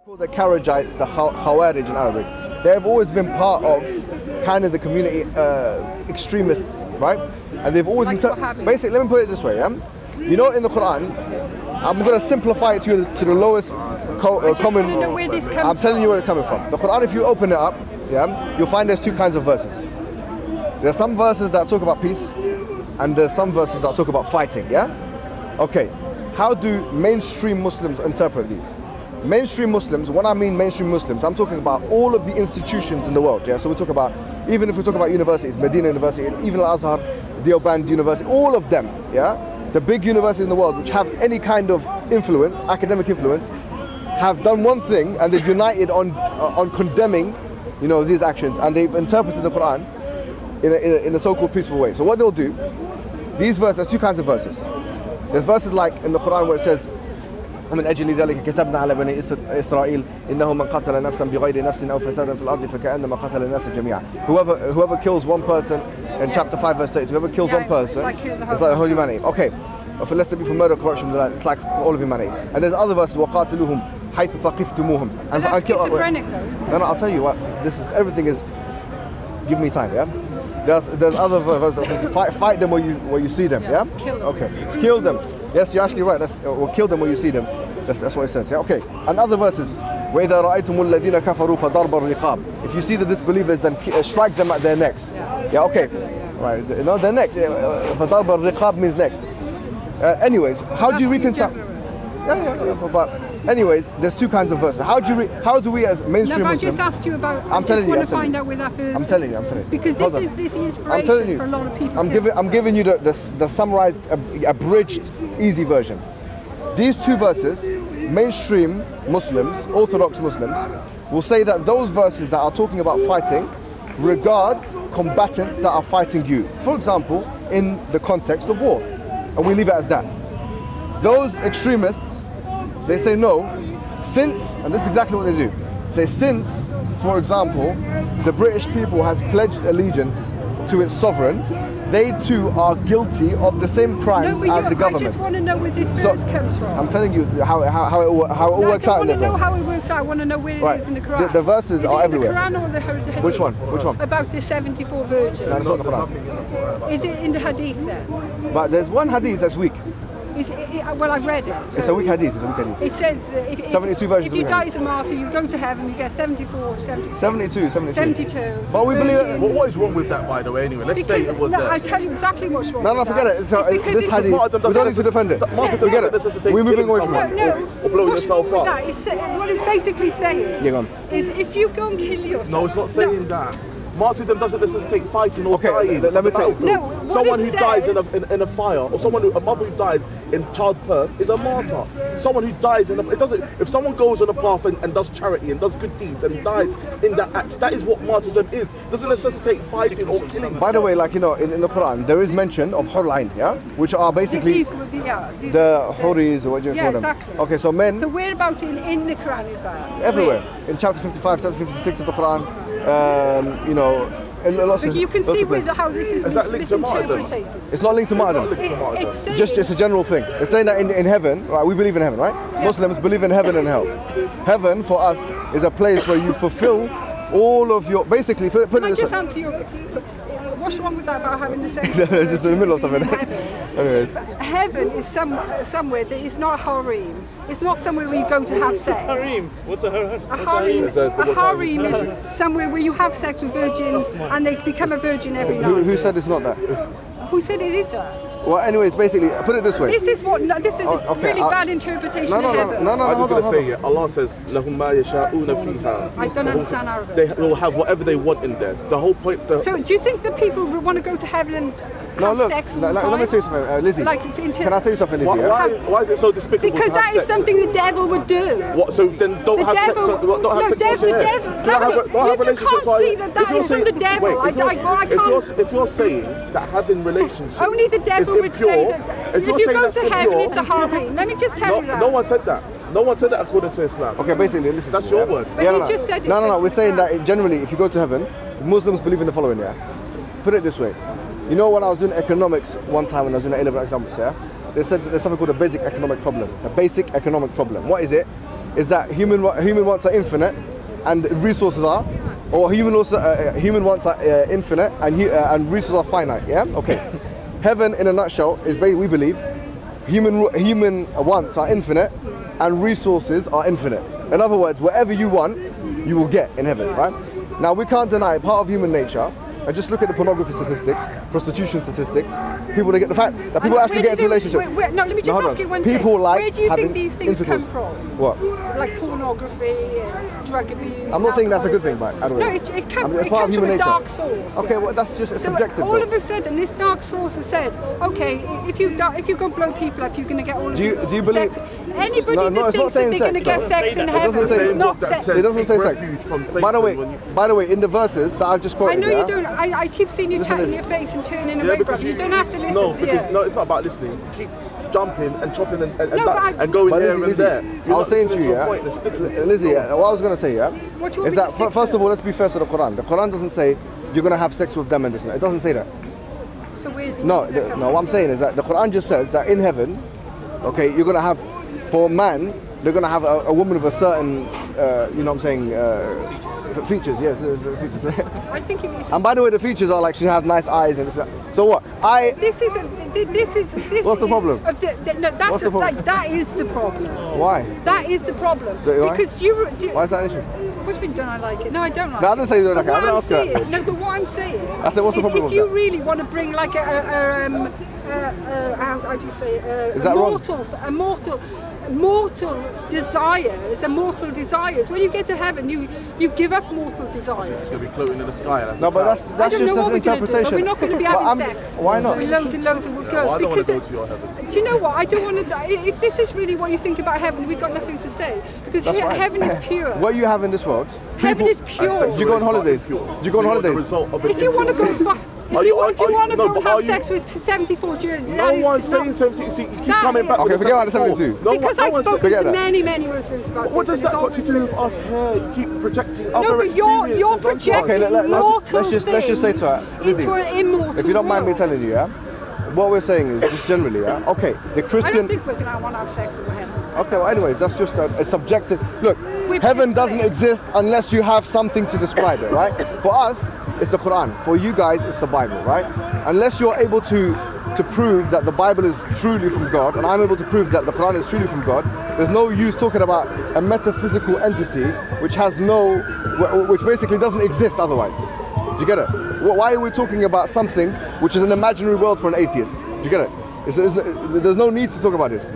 called the Kharijites, the Khawarij in Arabic. They've always been part of kind of the community extremists, right? And they've always basically, let me put it this way, yeah? You know, in the Quran, I'm going to simplify it to the lowest common. I'm telling you where it's coming from. The Quran, if you open it up, yeah, you'll find there's two kinds of verses. There are some verses that talk about peace, and there's some verses that talk about fighting, yeah? Okay, how do mainstream Muslims interpret these? Mainstream Muslims, when I mean mainstream Muslims, I'm talking about all of the institutions in the world, yeah? So we talk about, even if we talk about universities, Medina University, even Al-Azhar, Deoband University, all of them, yeah? The big universities in the world which have any kind of influence, academic influence, have done one thing and they've united on condemning, you know, these actions, and they've interpreted the Quran in a so-called peaceful way. So what they'll do, these verses, there's two kinds of verses. There's verses like in the Quran where it says, ومن أجل ذلك كتبنا على بني إسرائيل إنه من قتل نفسا بغير نفس أو فسادا في الأرض فكأنما قتل الناس جميعا. Whoever kills one person, in chapter 5 verse 8, whoever kills one person, it's like the whole humanity. Okay, for less to be for murder, corruption, it's like all of humanity. And there's other verses, وقاتلوهم حيث ثقفتموهم. And that's schizophrenic though, isn't it? No, I'll tell you what. This is everything is. Give me time, yeah. There's other verses that says fight them where you see them, yeah. Kill them. Okay, kill them. Yes, you're actually right. Or kill them where you see them. That's what it says. Yeah. Okay. And other verses. وَإِذَا رَأَيْتُمُ الَّذِينَ كَفَرُوا فَضَرْبَ الرِّقَابِ. If you see the disbelievers, then strike them at their necks. Yeah. Okay. Right. You know, their necks. فَضَرْبَ الرِّقَابِ means necks. Anyways, how do you reconcile? Yeah. But anyways, there's two kinds of verses. How do we as mainstream Muslims? I just asked you about. I'm telling you. I just want to find out where that verse. I'm telling you. Because this is the inspiration for a lot of people. I'm giving you the summarized, abridged, easy version. These two verses, mainstream Muslims, Orthodox Muslims, will say that those verses that are talking about fighting regard combatants that are fighting you. For example, in the context of war. And we leave it as that. Those extremists, they say no, since, and this is exactly what they do, say since, for example, the British people has pledged allegiance to its sovereign, they too are guilty of the same crimes as the government. I just want to know where this verse comes from. I'm telling you how it all works out in the Quran. I don't want to know how it works out, I want to know where it is in the Quran. The verses are everywhere. Is it in the Quran or the Hadith? Which one? About the 74 virgins. No, it's not the Quran. Is it in the Hadith then? But there's one Hadith that's weak. Well, I've read it. So it's a weak Hadith. It says 72 versions. If you die as a martyr, you go to heaven, you get 74, 76. 72. But we believe it. What is wrong with that, by the way, anyway? Let's say it was there. I'll tell you exactly what's wrong. No, forget it. So this Hadith, we don't need to defend it. Forget it. We're moving away from it. No. Or blowing yourself up. What it's basically saying is if you go and kill yourself. No, it's not saying that. Martyrdom doesn't necessitate fighting or dying. Let me tell you. No, someone who dies in a fire, or a mother who dies in childbirth is a martyr. Someone who dies if someone goes on a path and does charity and does good deeds and dies in that act, that is what martyrdom is. It doesn't necessitate fighting or killing. By the way, like, you know, in the Quran, there is mention of hurlain, yeah, which are basically the huris, or what do you call them? Exactly. Okay, so men. So where about in the Quran is that? Everywhere. In chapter 55, chapter 56 of the Quran. You know, but you can see how this is linked to martyrdom? It's not linked to martyrdom. It's a general thing. It's saying that in heaven, right? We believe in heaven, right? Yeah. Muslims believe in heaven and hell. Heaven for us is a place where you fulfill all of your, basically, put it this way. Can I just answer your, what's wrong with that about having the same? It's just in the middle of something. Anyways. Heaven is somewhere that is not harem. It's not somewhere where you go to have sex. Harem? What's a harem? A harem is somewhere where you have sex with virgins and they become a virgin every night. Who said it's not that? Who said it is that? Well, anyways, basically, put it this way. This is a really bad interpretation of heaven. I was going to say, Allah says, لَهُمْ مَا يَشَاءُونَ فِيهَا. I don't understand Arabic. They will have whatever they want in there. The whole point... So do you think that people would want to go to heaven and have sex all the time? Let me say something, Lizzie. Can I tell you something, Lizzie? Why is it so despicable because that is something the devil would do. What? So then don't have sex once you're here? Don't have relationships while you're here? That is from the devil. I can't. If you're saying that having relationships only the devil would say that if you go to heaven it's a harem. Let me just tell you that. No one said that. No one said that according to Islam. Okay, basically, listen. That's your word. But you just said it. No. We're saying that generally, if you go to heaven, Muslims believe in the following. Yeah. Put it this way. You know, when I was doing economics one time, when I was doing A-level economics, yeah, they said there's something called a basic economic problem. A basic economic problem. What is it? is that human wants are infinite and resources are, or human wants are infinite and resources are finite. Yeah. Okay. Heaven, in a nutshell, is basically, we believe, human wants are infinite and resources are infinite. In other words, whatever you want, you will get in heaven, right? Now, we can't deny part of human nature. And just look at the pornography statistics, prostitution statistics. People, they get the fact that people actually get into relationships. No, let me just ask you one thing. People like where do you think having these things come from? What? Like pornography, drug abuse. I'm not saying that's a good thing, right? No, it comes from from a dark source. Okay, well, that's just subjective. All of a sudden, this dark source has said, okay, if you go blow people up, you're going to get all of do you believe? sex. Anybody that thinks that they're going to get sex in heaven is not sex. It doesn't say sex. By the way, in the verses that I've just quoted, I know you don't. I keep seeing you tapping your face and turning away from you. Don't have to listen. No, because it's not about listening. Keep jumping and chopping and going but here and there. I was saying to you, Lizzie, what I was going to say, is that first of all, let's be fair to the Quran. The Quran doesn't say you're going to have sex with them and this. It doesn't say that. So where? No. What I'm saying is that the Quran just says that in heaven, okay, you're going to have, for man, they're going to have a woman of a certain, you know what I'm saying, features, yes, features. I think and by the way, the features are like she has nice eyes and this. So what? This is. What's the problem? That is the problem. Why? That is the problem. Because why is that an issue? What do you mean, don't I like it? No, I don't like it. No, I didn't say you don't like it. I didn't ask that. No, but what I'm saying. I said, what's the problem? If you really want to bring like how do you say? Is that mortal desires. When you get to heaven, you give up mortal desires. It's going to be floating in the sky. No, but that's just an interpretation. We're not going to be having sex. Why not? With loads and loads of girls. I don't want to go to your heaven. Do you know what? I don't want to die. If this is really what you think about heaven, we've got nothing to say. Because heaven is pure. What you have in this world. Heaven is pure. Do you go on holidays? Do you go on holidays? If you want to go... If you want to go and have sex with 74 Jews, no one's saying 72. See, you keep coming back. Okay, forget about the 72. Because I've spoken to many Muslims about this. What does that got to do with us here? You keep projecting other experiences. You're projecting let's just say to her, Lizzie, into an immortal if you don't mind me telling you, what we're saying is just generally, okay, the Christian... I don't think we're going to want to have sex in heaven. Okay, well anyways, that's just a subjective... Look, heaven doesn't exist unless you have something to describe it, right? For us, it's the Quran. For you guys, it's the Bible, right? Unless you're able to prove that the Bible is truly from God, and I'm able to prove that the Quran is truly from God, there's no use talking about a metaphysical entity which basically doesn't exist otherwise. Do you get it? Why are we talking about something which is an imaginary world for an atheist? Do you get it? There's no need to talk about this.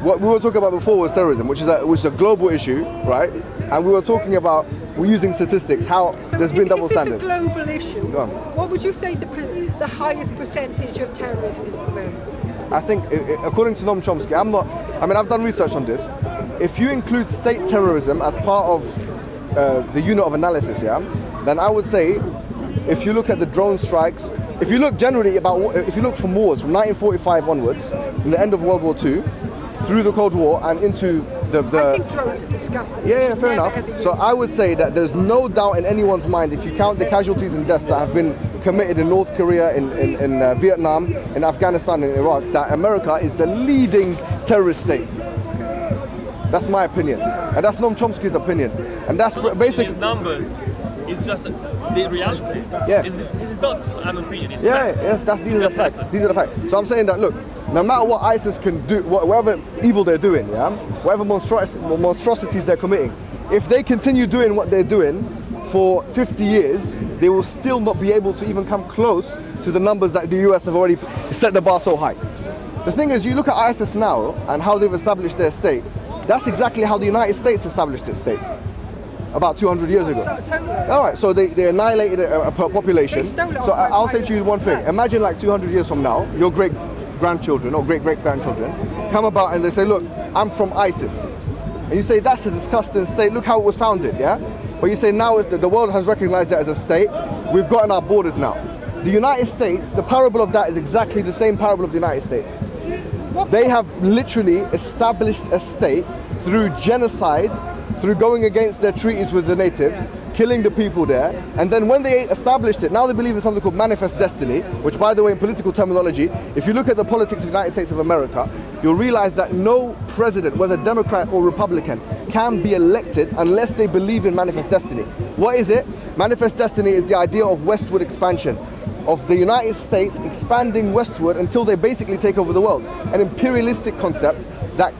What we were talking about before was terrorism, which is a global issue, right? And we were talking about, we're using statistics, how there's been double standards. If it's a global issue, what would you say the highest percentage of terrorism is at the moment? I think, according to Noam Chomsky, I've done research on this. If you include state terrorism as part of the unit of analysis, then I would say, if you look at the drone strikes, if you look from wars from 1945 onwards, from the end of World War II, through the Cold War and into the... I think drones are disgusting. Yeah, fair enough. So I would say that there's no doubt in anyone's mind, if you count the casualties and deaths that have been committed in North Korea, in Vietnam, in Afghanistan, and Iraq, that America is the leading terrorist state. That's my opinion. And that's Noam Chomsky's opinion. And that's basically... These numbers is just the reality. Yeah. It's not an opinion, it's facts. These are the facts. These are the facts. So I'm saying that, look, no matter what ISIS can do, whatever evil they're doing, whatever monstrosities they're committing, if they continue doing what they're doing for 50 years, they will still not be able to even come close to the numbers that the US have already set the bar so high. The thing is, you look at ISIS now and how they've established their state, that's exactly how the United States established its states about 200 years ago. All right, so they annihilated a population. So I'll say to you one thing. Imagine like 200 years from now, your great-grandchildren or great-great-grandchildren come about and they say, look, I'm from ISIS. And you say, that's a disgusting state. Look how it was founded, But you say now the world has recognized it as a state. We've gotten our borders now. The United States, the parable of that is exactly the same parable of the United States. They have literally established a state through genocide, through going against their treaties with the natives, killing the people there, and then when they established it, now they believe in something called manifest destiny, which, by the way, in political terminology, if you look at the politics of the United States of America, you'll realize that no president, whether Democrat or Republican, can be elected unless they believe in manifest destiny. What is it? Manifest destiny is the idea of westward expansion, of the United States expanding westward until they basically take over the world. An imperialistic concept that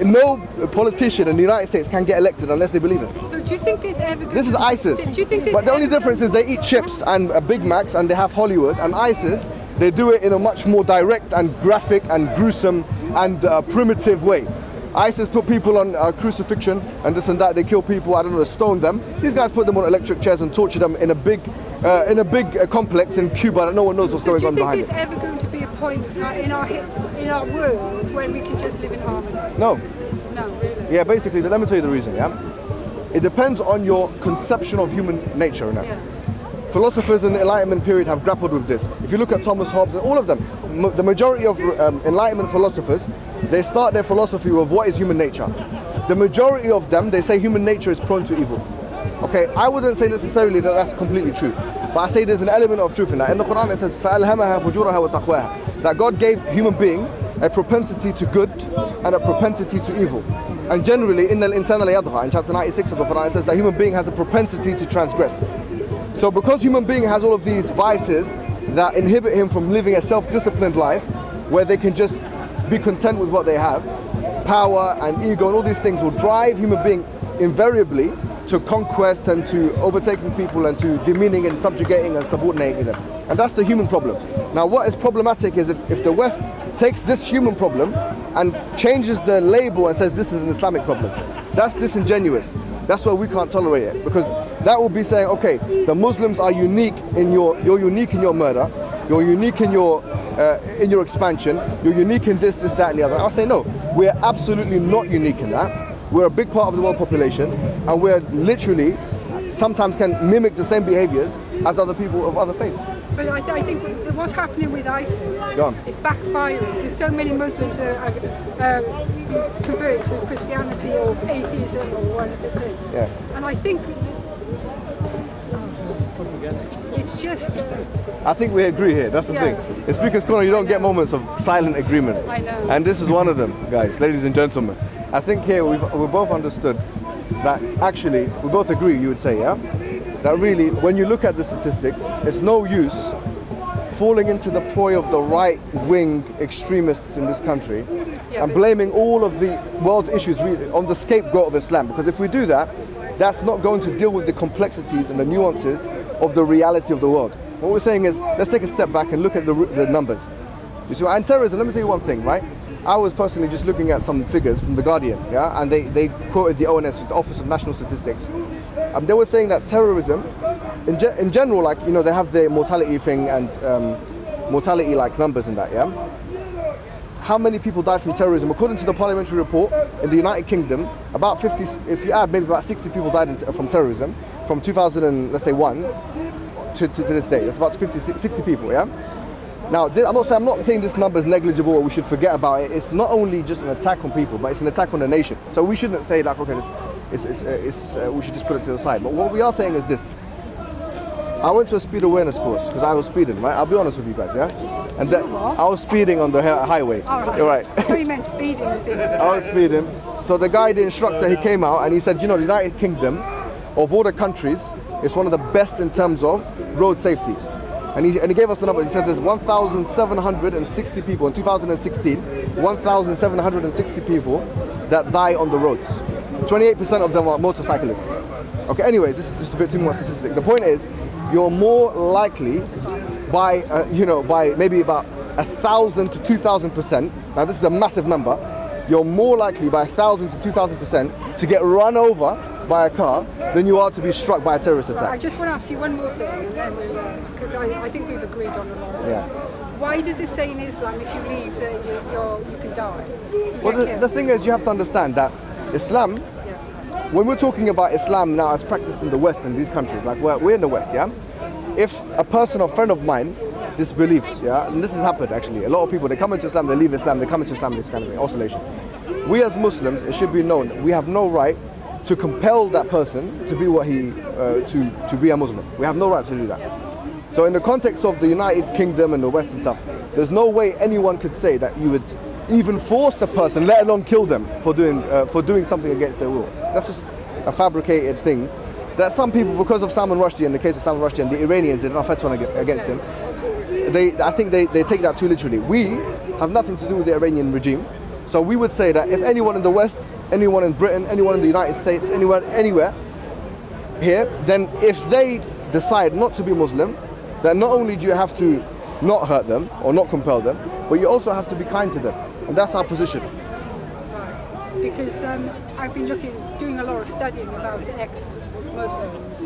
no politician in the United States can get elected unless they believe it. So do you think there's ever... This is ISIS. Do you think but the only difference is they eat chips and Big Macs and they have Hollywood, and ISIS, they do it in a much more direct and graphic and gruesome and primitive way. ISIS put people on crucifixion and this and that. They kill people, I don't know, they stone them. These guys put them on electric chairs and torture them in a big complex in Cuba that no one knows what's going on behind it. Do you think there's ever going to be a point in our world when we can just live in harmony? No. No, really? Yeah, basically, let me tell you the reason, yeah? It depends on your conception of human nature, you know? Yeah. Philosophers in the Enlightenment period have grappled with this. If you look at Thomas Hobbes and all of them, the majority of Enlightenment philosophers, they start their philosophy with what is human nature. The majority of them, they say human nature is prone to evil. Okay, I wouldn't say necessarily that that's completely true, but I say there's an element of truth in that. In the Quran it says, فَأَلْهَمَهَا فُجُورَهَا وَتَقْوَاهَا, that God gave human being a propensity to good and a propensity to evil. And generally, in الْإِنسَانَ لَيَطْغَى, in chapter 96 of the Quran, it says that human being has a propensity to transgress. So because human being has all of these vices that inhibit him from living a self-disciplined life, where they can just be content with what they have, power and ego and all these things will drive human being invariably to conquest and to overtaking people and to demeaning and subjugating and subordinating them. And that's the human problem. Now what is problematic is if the West takes this human problem and changes the label and says this is an Islamic problem. That's disingenuous. That's why we can't tolerate it, because that will be saying, okay, the Muslims are unique in you're unique in your murder, you're unique in your expansion, you're unique in this, that and the other. I'll say no, we're absolutely not unique in that. We're a big part of the world population, and we're literally sometimes can mimic the same behaviors as other people of other faiths. But I think what's happening with ISIS is backfiring, because so many Muslims are convert to Christianity or atheism or whatever. Yeah. And I think it's just... I think we agree here, that's the thing. It's because, Conor, you don't get moments of silent agreement. I know. And this is one of them, guys, ladies and gentlemen. I think here we both understood that actually, we both agree, you would say, yeah? That really, when you look at the statistics, it's no use falling into the ploy of the right-wing extremists in this country and blaming all of the world's issues really on the scapegoat of Islam. Because if we do that, that's not going to deal with the complexities and the nuances of the reality of the world. What we're saying is, let's take a step back and look at the numbers. You see, and terrorism, let me tell you one thing, right? I was personally just looking at some figures from The Guardian, yeah, and they quoted the ONS, the Office of National Statistics. They were saying that terrorism, in general, like, you know, they have the mortality thing and mortality like numbers and that, yeah? How many people died from terrorism? According to the parliamentary report, in the United Kingdom, about 50, if you add, maybe about 60 people died from terrorism from 2001 to this day. That's about 60 people, yeah? Now, I'm not saying this number is negligible or we should forget about it. It's not only just an attack on people, but it's an attack on the nation. So we shouldn't say like, okay, we should just put it to the side. But what we are saying is this. I went to a speed awareness course because I was speeding, right? I'll be honest with you guys, yeah? And then I was speeding on the highway. You're right. I thought you meant speeding, as in... I was speeding. So the guy, the instructor, he came out and he said, you know, the United Kingdom, of all the countries, is one of the best in terms of road safety. And he gave us the numbers. He said there's 1,760 people in 2016, 1,760 people that die on the roads. 28% of them are motorcyclists. Okay, anyways, this is just a bit too much statistic. The point is, you're more likely by maybe about 1,000 to 2,000%. Now this is a massive number. You're more likely by 1,000 to 2,000% to get run over by a car than you are to be struck by a terrorist attack. I just want to ask you one more thing, and then because I think we've agreed on a lot. Yeah. Why does it say in Islam if you leave that you can die? Well, the thing is, you have to understand that Islam, when we're talking about Islam now as practiced in the West and these countries, like we're in the West, yeah? If a person or friend of mine disbelieves, yeah, and this has happened actually, a lot of people, they come into Islam, they leave Islam, they come into Islam, this kind of thing, oscillation. We as Muslims, it should be known, we have no right to compel that person to be what to be a Muslim. We have no right to do that. So in the context of the United Kingdom and the West and stuff, there's no way anyone could say that you would even force the person, let alone kill them for doing something against their will. That's just a fabricated thing that some people, because of Salman Rushdie, in the case of Salman Rushdie and the Iranians did not fatwa against him, I think they take that too literally. We have nothing to do with the Iranian regime, so we would say that if anyone in the West, anyone in Britain, anyone in the United States, anyone anywhere here, then if they decide not to be Muslim, then not only do you have to not hurt them or not compel them, but you also have to be kind to them, and that's our position. Because I've been doing a lot of studying about ex-Muslims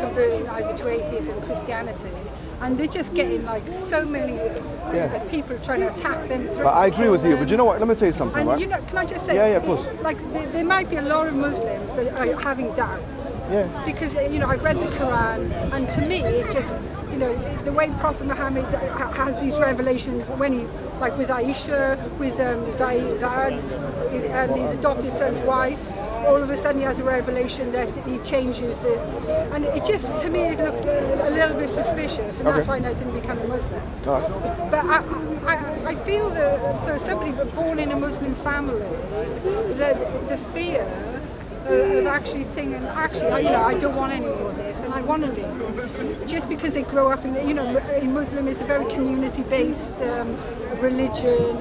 converting either to atheism or Christianity, and they're just getting like so many people trying to attack them. But I agree with you, but you know what? Let me tell you something. And right? you know, can I just say? Yeah, of course. Like there might be a lot of Muslims that are having doubts. Yeah. Because I've read the Quran, and to me, it just the way Prophet Muhammad has these revelations when he, like with Aisha, with Zayd, and his adopted son's wife, all of a sudden he has a revelation that he changes this, and it just, to me, it looks a little bit suspicious, and that's why I didn't become a Muslim. But I feel that for somebody born in a Muslim family, the fear of actually thinking, I don't want any more of this, and I want to leave. Just because they grow up in Muslim is a very community-based religion,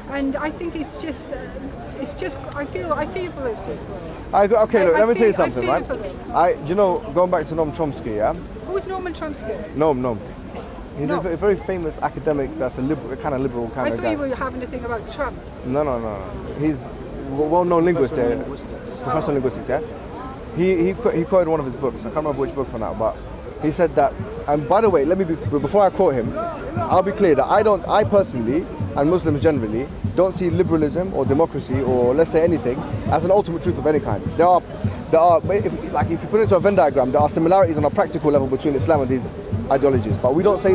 and I think it's just I feel for those people. Let me tell you something, I right? feel for them. Going back to Noam Chomsky, yeah? Who's Norman Chomsky? Noam. He's a very famous academic that's a liberal kind of guy. I thought you were having a thing about Trump. No. He's a well-known linguist, professor of linguistics, yeah? He quoted one of his books. I can't remember which book for now, but he said that, and by the way, before I quote him, I'll be clear that I personally, and Muslims generally, don't see liberalism or democracy or let's say anything as an ultimate truth of any kind. There are if you put it into a Venn diagram, there are similarities on a practical level between Islam and these ideologies, but we don't see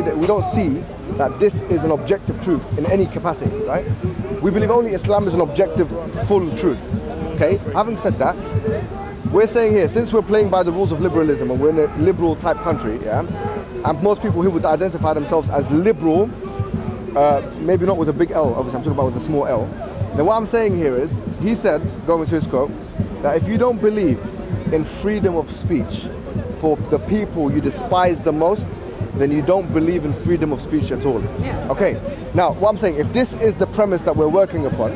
that this is an objective truth in any capacity, right? We believe only Islam is an objective, full truth. Okay? Having said that, we're saying here, since we're playing by the rules of liberalism and we're in a liberal type country, yeah, and most people who would identify themselves as liberal, maybe not with a big L, obviously I'm talking about with a small L. Now what I'm saying here is, he said, going to his quote, that if you don't believe in freedom of speech for the people you despise the most, then you don't believe in freedom of speech at all. Yeah. Okay, now what I'm saying, if this is the premise that we're working upon,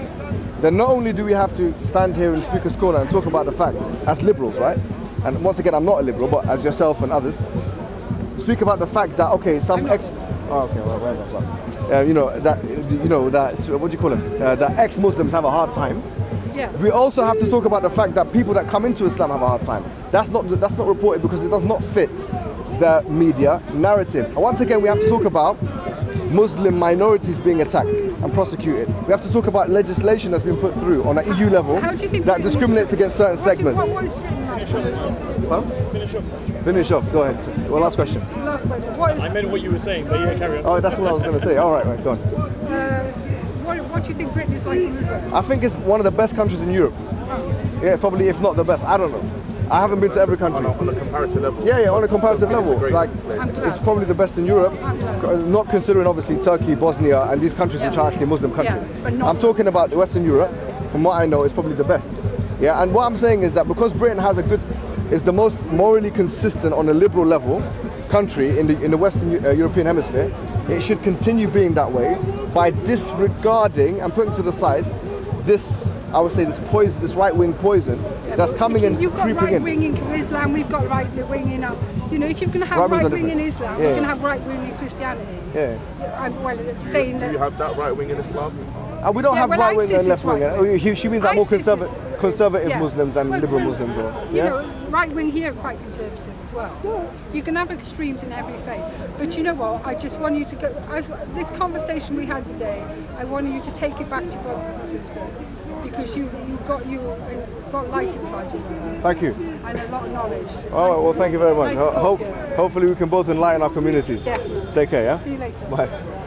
then not only do we have to stand here in Speaker's Corner and talk about the fact, as liberals, right? And once again, I'm not a liberal, but as yourself and others, speak about the fact that, okay, what do you call them? That ex-Muslims have a hard time. Yeah. We also have to talk about the fact that people that come into Islam have a hard time. That's not reported because it does not fit the media narrative. And once again, we have to talk about Muslim minorities being attacked and prosecuted. We have to talk about legislation that's been put through on an EU level that discriminates against certain segments. What is Britain like for Muslims? Huh? Finish off. Go ahead. Well, last question. Last question. I meant what you were saying, but yeah, carry on. Oh, that's what I was going to say. All right, go on. What do you think Britain is like for Muslims? I think it's one of the best countries in Europe. Yeah, probably if not the best. I don't know. I haven't been to every country. On a comparative level. Yeah, on a comparative level. Like, place. it's probably the best in Europe, not considering obviously Turkey, Bosnia, and these countries which are actually Muslim countries. Yeah, I'm talking about Western Europe. From what I know, it's probably the best. Yeah, and what I'm saying is that because Britain is the most morally consistent on a liberal level country in the Western European hemisphere, it should continue being that way by disregarding and putting to the side this, I would say, this poison, this right-wing poison that's coming and you've got creeping in. right-wing in Islam, we've got right-wing in if you can have right-wing in Islam, we can have right-wing in Christianity. Yeah. I'm saying that. Do you have that right wing in Islam? We don't have right wing and left wing. Right. She means that more conservative Muslims and liberal Muslims. Right wing here are quite conservative as well. Yeah. You can have extremes in every faith. But you know what? I just want you to go, as this conversation we had today, I want you to take it back to brothers and sisters, because you've got light inside you. Thank you. And a lot of knowledge. Oh, well, thank you very much. Nice to talk to you. Hopefully we can both enlighten our communities. Definitely. Take care, yeah? See you later. Bye.